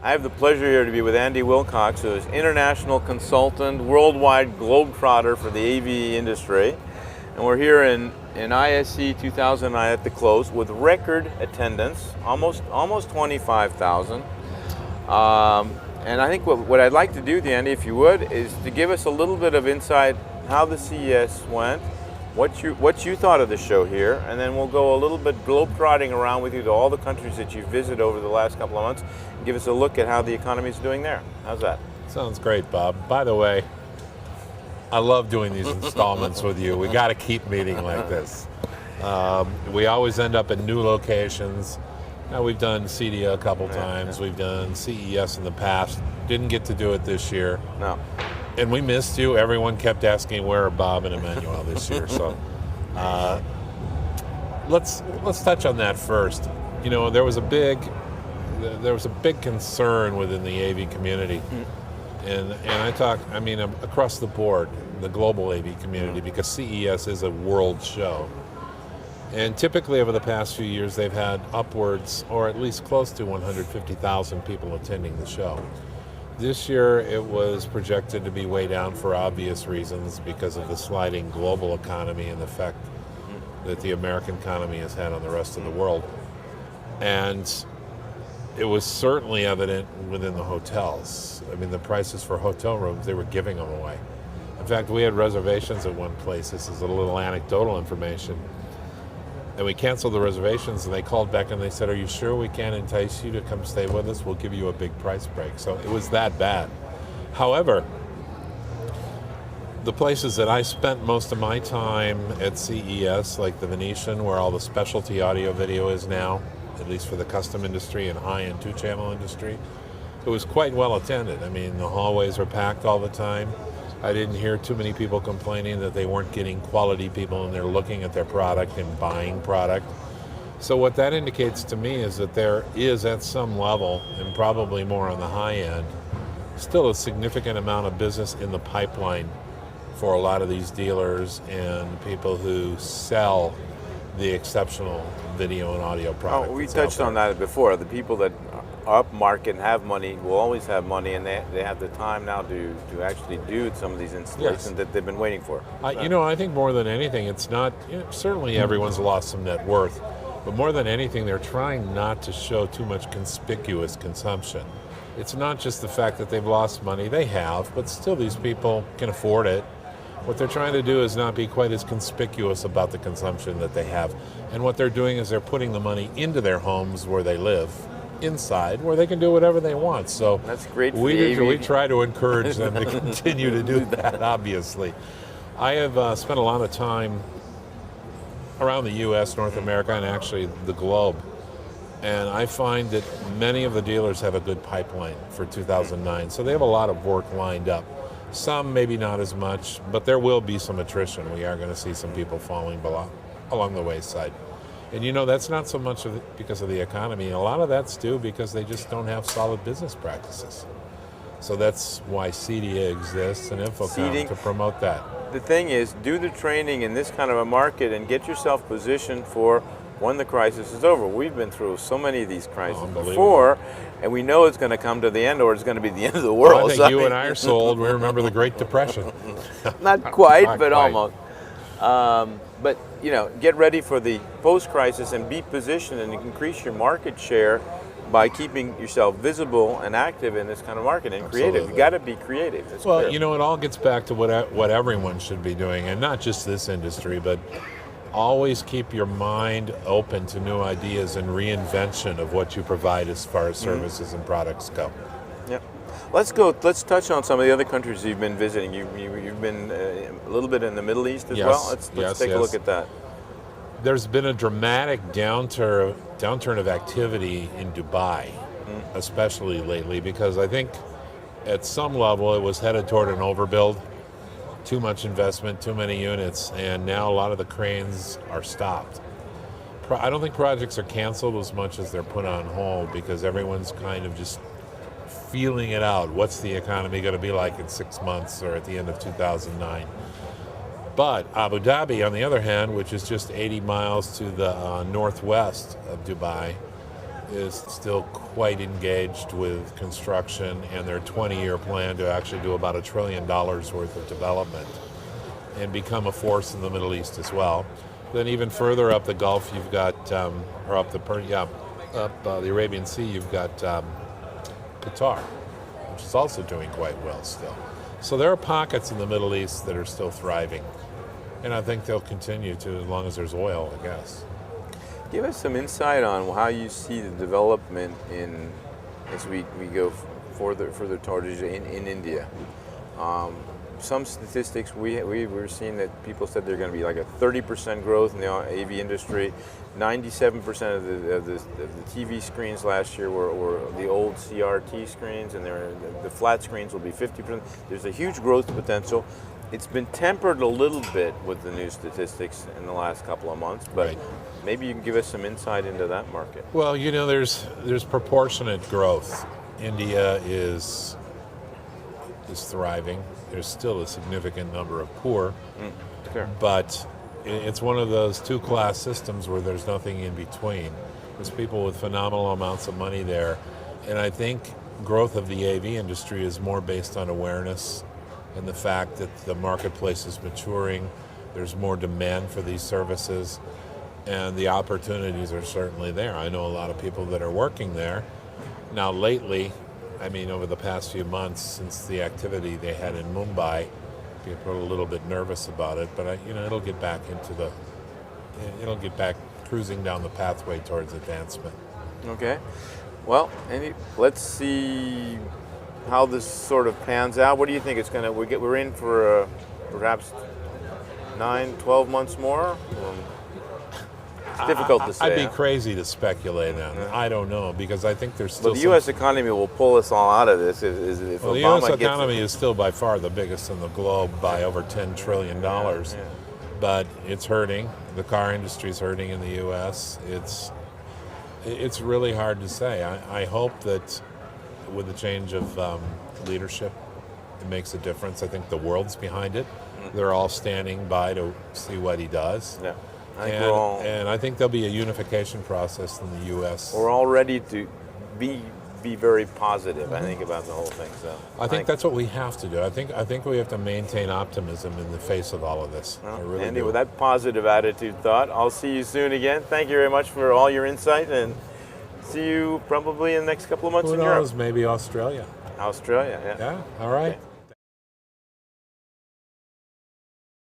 I have the pleasure here to be with Andy Willcox, who is international consultant, worldwide globetrotter for the AV industry. And we're here in ISC 2009 at the close with record attendance, almost 25,000. And I think what I'd like to do, Andy, if you would, is to give us a little bit of insight how the CES went, what you thought of the show here, and then we'll go a little bit globetrotting around with you to all the countries that you've visited over the last couple of months, and give us a look at how the economy is doing there. How's that? Sounds great, Bob. By the way, I love doing these installments with you. We got to keep meeting like this. We always end up in new locations. Now, we've done CEDIA a couple times. We've done CES in the past. Didn't get to do it this year. No. And we missed you. Everyone kept asking where are Bob and Emmanuel this year. So let's touch on that first. You know, there was a big concern within the AV community, and I mean across the board, the global AV community, because CES is a world show. And typically over the past few years, they've had upwards, or at least close to 150,000 people attending the show. This year, it was projected to be way down for obvious reasons because of the sliding global economy and the effect that the American economy has had on the rest of the world. And it was certainly evident within the hotels. I mean, the prices for hotel rooms, they were giving them away. In fact, we had reservations at one place. This is a little anecdotal information. And we canceled the reservations, and they called back and they said, "Are you sure we can't entice you to come stay with us? We'll give you a big price break." So it was that bad. However, the places that I spent most of my time at CES, like the Venetian, where all the specialty audio video is now, at least for the custom industry and high-end two-channel industry, it was quite well attended. I mean, the hallways were packed all the time. I didn't hear too many people complaining that they weren't getting quality people and they're looking at their product and buying product. So what that indicates to me is that there is, at some level, and probably more on the high end, still a significant amount of business in the pipeline for a lot of these dealers and people who sell the exceptional video and audio product. We touched on that before. The people that up market and have money will always have money, and they have the time now to actually do some of these installations that they've been waiting for. You know, I think more than anything, it's not, certainly everyone's lost some net worth, but more than anything, they're trying not to show too much conspicuous consumption. It's not just the fact that they've lost money, they have, but still these people can afford it. What they're trying to do is not be quite as conspicuous about the consumption that they have. And what they're doing is they're putting the money into their homes where they live, inside, where they can do whatever they want. So that's great. We try to encourage them to continue to do that, obviously. I have spent a lot of time around the U.S., North America, and actually the globe. And I find that many of the dealers have a good pipeline for 2009. So they have a lot of work lined up. Some maybe not as much, but there will be some attrition. We are going to see some people falling along the wayside. And you know, that's not so much because of the economy. A lot of that's due because they just don't have solid business practices. So that's why CEDIA exists and InfoComm to promote that. The thing is, do the training in this kind of a market and get yourself positioned for when the crisis is over. We've been through so many of these crises before, and we know it's going to come to the end, or it's going to be the end of the world. Well, I think you and I are sold. We remember the Great Depression. Not quite, but almost. But you know, get ready for the post-crisis and be positioned and increase your market share by keeping yourself visible and active in this kind of market and creative. You got to be creative. That's well, clear. You know, it all gets back to what everyone should be doing, and not just this industry, but always keep your mind open to new ideas and reinvention of what you provide as far as services and products go. Yeah. Let's touch on some of the other countries you've been visiting. You've been a little bit in the Middle East as well. Let's take a look at that. There's been a dramatic downturn of activity in Dubai, especially lately, because I think at some level it was headed toward an overbuild, too much investment, too many units, and now a lot of the cranes are stopped. I don't think projects are canceled as much as they're put on hold because everyone's kind of just feeling it out. What's the economy going to be like in 6 months or at the end of 2009? But Abu Dhabi, on the other hand, which is just 80 miles to the northwest of Dubai, is still quite engaged with construction and their 20-year plan to actually do about $1 trillion worth of development and become a force in the Middle East as well. Then even further up the Gulf, you've got, or up the Arabian Sea, you've got Qatar, which is also doing quite well still. So there are pockets in the Middle East that are still thriving, and I think they'll continue to as long as there's oil, I guess. Give us some insight on how you see the development as we go further towards in India. Some statistics we were seeing that people said they're going to be like a 30% growth in the AV industry. 97% of the TV screens last year were the old CRT screens, and the flat screens will be 50%. There's a huge growth potential. It's been tempered a little bit with the new statistics in the last couple of months, but right. Maybe you can give us some insight into that market. Well, you know, there's proportionate growth. India is thriving. There's still a significant number of poor, Sure. but it's one of those two-class systems where there's nothing in between. There's people with phenomenal amounts of money there, and I think growth of the AV industry is more based on awareness and the fact that the marketplace is maturing. There's more demand for these services, and the opportunities are certainly there. I know a lot of people that are working there. Now lately, I mean over the past few months since the activity they had in Mumbai, people are a little bit nervous about it, but it'll get back cruising down the pathway towards advancement. Okay. Well, let's see how this sort of pans out. What do you think it's going to, we're in for perhaps 9, 12 months more? It's difficult to say. I'd be crazy to speculate on it. I don't know, because I think there's still But the U.S. economy will pull us all out of this if well, the Obama U.S. gets economy is still by far the biggest in the globe by over $10 trillion. Yeah. But it's hurting. The car industry is hurting in the U.S. It's really hard to say. I hope that with the change of leadership, it makes a difference. I think the world's behind it. They're all standing by to see what he does. Yeah. And I think there'll be a unification process in the U.S. We're all ready to be very positive, I think, about the whole thing. So I think that's what we have to do. I think we have to maintain optimism in the face of all of this. Well, I really Andy, do. with that positive attitude thought, I'll see you soon again. Thank you very much for all your insight, and see you probably in the next couple of months Who in knows? Europe. Maybe Australia. Australia, yeah. Yeah. All right. Okay.